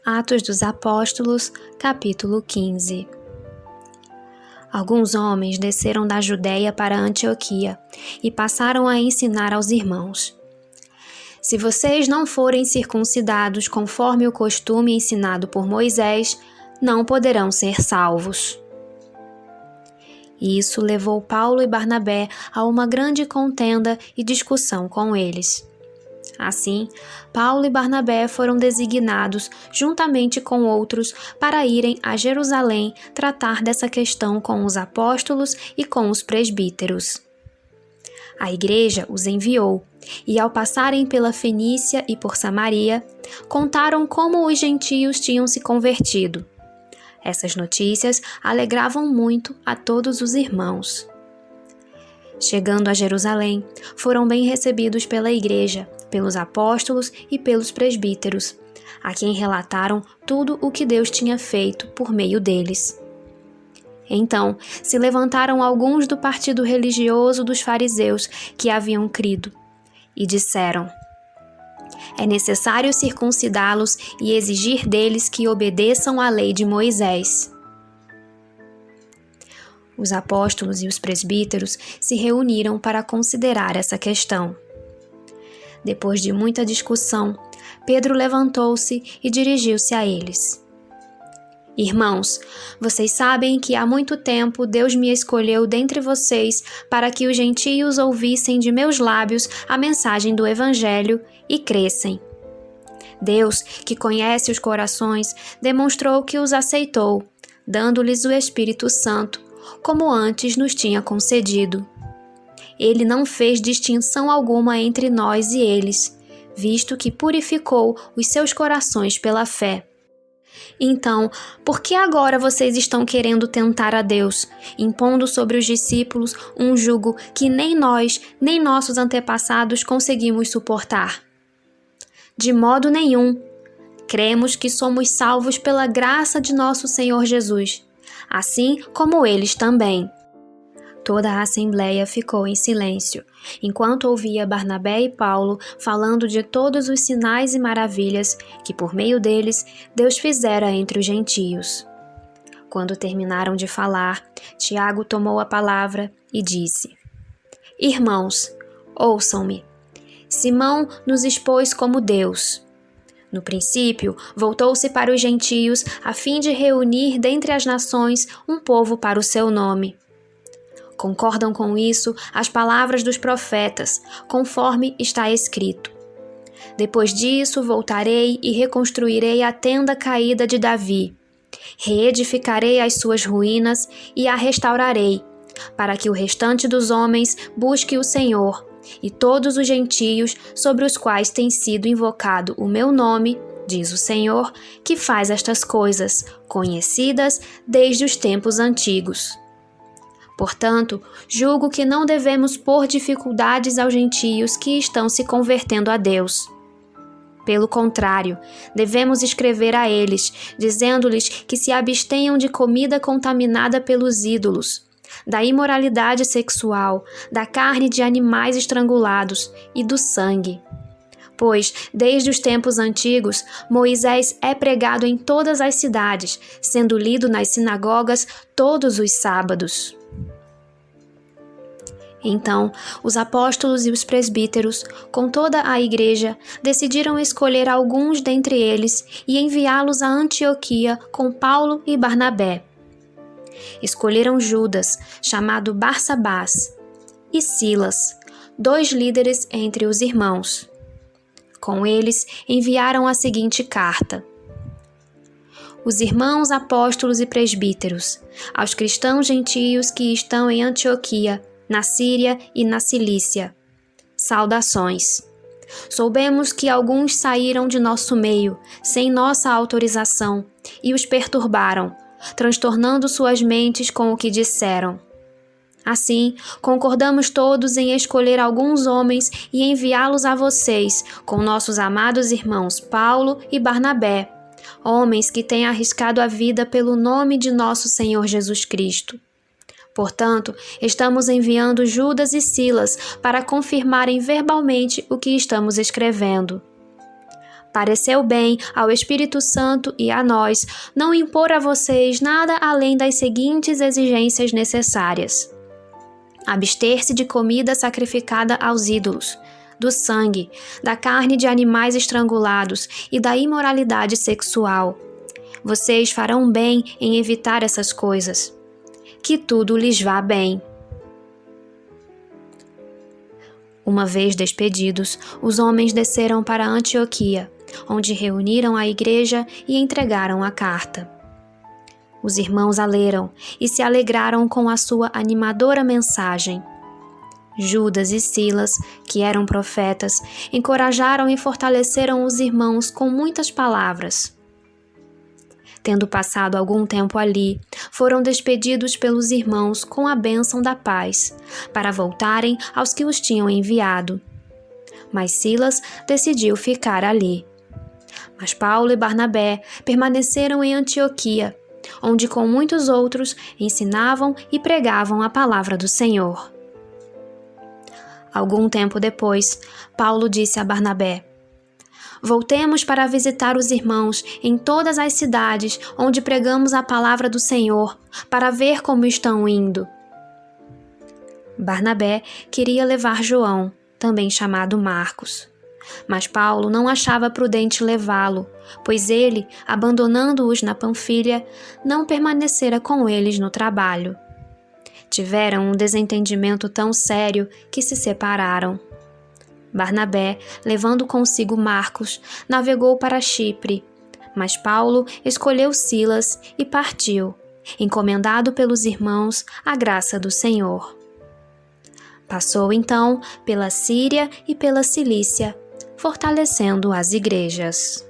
Atos dos Apóstolos, capítulo 15. Alguns homens desceram da Judéia para Antioquia e passaram a ensinar aos irmãos: Se vocês não forem circuncidados conforme o costume ensinado por Moisés, não poderão ser salvos. Isso levou Paulo e Barnabé a uma grande contenda e discussão com eles. Assim, Paulo e Barnabé foram designados, juntamente com outros, para irem a Jerusalém tratar dessa questão com os apóstolos e com os presbíteros. A igreja os enviou, e ao passarem pela Fenícia e por Samaria, contaram como os gentios tinham se convertido. Essas notícias alegravam muito a todos os irmãos. Chegando a Jerusalém, foram bem recebidos pela igreja, pelos apóstolos e pelos presbíteros, a quem relataram tudo o que Deus tinha feito por meio deles. Então, se levantaram alguns do partido religioso dos fariseus que haviam crido, e disseram: É necessário circuncidá-los e exigir deles que obedeçam à lei de Moisés. Os apóstolos e os presbíteros se reuniram para considerar essa questão. Depois de muita discussão, Pedro levantou-se e dirigiu-se a eles. Irmãos, vocês sabem que há muito tempo Deus me escolheu dentre vocês para que os gentios ouvissem de meus lábios a mensagem do Evangelho e crescem. Deus, que conhece os corações, demonstrou que os aceitou, dando-lhes o Espírito Santo, como antes nos tinha concedido. Ele não fez distinção alguma entre nós e eles, visto que purificou os seus corações pela fé. Então, por que agora vocês estão querendo tentar a Deus, impondo sobre os discípulos um jugo que nem nós, nem nossos antepassados conseguimos suportar? De modo nenhum. Cremos que somos salvos pela graça de nosso Senhor Jesus, assim como eles também. Toda a assembleia ficou em silêncio, enquanto ouvia Barnabé e Paulo falando de todos os sinais e maravilhas que, por meio deles, Deus fizera entre os gentios. Quando terminaram de falar, Tiago tomou a palavra e disse: Irmãos, ouçam-me. Simão nos expôs como Deus. No princípio, voltou-se para os gentios a fim de reunir dentre as nações um povo para o seu nome. Concordam com isso as palavras dos profetas, conforme está escrito: Depois disso voltarei e reconstruirei a tenda caída de Davi. Reedificarei as suas ruínas e a restaurarei, para que o restante dos homens busque o Senhor, e todos os gentios sobre os quais tem sido invocado o meu nome, diz o Senhor, que faz estas coisas, conhecidas desde os tempos antigos. Portanto, julgo que não devemos pôr dificuldades aos gentios que estão se convertendo a Deus. Pelo contrário, devemos escrever a eles, dizendo-lhes que se abstenham de comida contaminada pelos ídolos, da imoralidade sexual, da carne de animais estrangulados e do sangue. Pois, desde os tempos antigos, Moisés é pregado em todas as cidades, sendo lido nas sinagogas todos os sábados. Então, os apóstolos e os presbíteros, com toda a igreja, decidiram escolher alguns dentre eles e enviá-los a Antioquia com Paulo e Barnabé. Escolheram Judas, chamado Barsabás, e Silas, 2 líderes entre os irmãos. Com eles, enviaram a seguinte carta: Os irmãos apóstolos e presbíteros, aos cristãos gentios que estão em Antioquia, na Síria e na Cilícia. Saudações. Soubemos que alguns saíram de nosso meio, sem nossa autorização, e os perturbaram, transtornando suas mentes com o que disseram. Assim, concordamos todos em escolher alguns homens e enviá-los a vocês, com nossos amados irmãos Paulo e Barnabé, homens que têm arriscado a vida pelo nome de nosso Senhor Jesus Cristo. Portanto, estamos enviando Judas e Silas para confirmarem verbalmente o que estamos escrevendo. Pareceu bem ao Espírito Santo e a nós não impor a vocês nada além das seguintes exigências necessárias: abster-se de comida sacrificada aos ídolos, do sangue, da carne de animais estrangulados e da imoralidade sexual. Vocês farão bem em evitar essas coisas. Que tudo lhes vá bem. Uma vez despedidos, os homens desceram para Antioquia, onde reuniram a igreja e entregaram a carta. Os irmãos a leram e se alegraram com a sua animadora mensagem. Judas e Silas, que eram profetas, encorajaram e fortaleceram os irmãos com muitas palavras. Tendo passado algum tempo ali, foram despedidos pelos irmãos com a bênção da paz, para voltarem aos que os tinham enviado. Mas Silas decidiu ficar ali. Mas Paulo e Barnabé permaneceram em Antioquia, onde com muitos outros ensinavam e pregavam a palavra do Senhor. Algum tempo depois, Paulo disse a Barnabé: voltemos para visitar os irmãos em todas as cidades onde pregamos a palavra do Senhor, para ver como estão indo. Barnabé queria levar João, também chamado Marcos. Mas Paulo não achava prudente levá-lo, pois ele, abandonando-os na Panfilha, não permanecera com eles no trabalho. Tiveram um desentendimento tão sério que se separaram. Barnabé, levando consigo Marcos, navegou para Chipre, mas Paulo escolheu Silas e partiu, encomendado pelos irmãos à graça do Senhor. Passou então pela Síria e pela Cilícia, fortalecendo as igrejas.